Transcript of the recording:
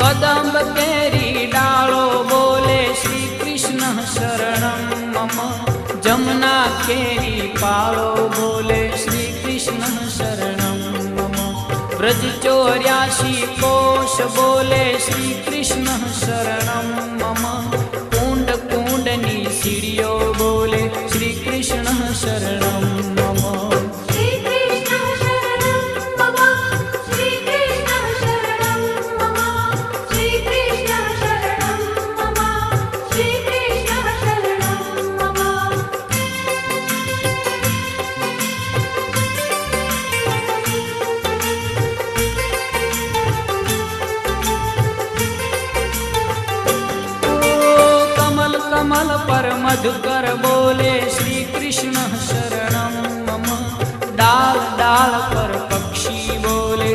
कदम्ब केरी डालो बोले श्री कृष्ण शरणं मम। जमुना केरी पालो बोले श्री कृष्ण शरणं मम। ब्रज 84 कोश बोले श्री कृष्ण शरणं मम। कुंड कुंडनी सीढ़ियों बोले श्री कृष्ण शरणं मम। कमल पर मधुकर बोले श्री कृष्ण शरणं मम। डाल डाल पर पक्षी बोले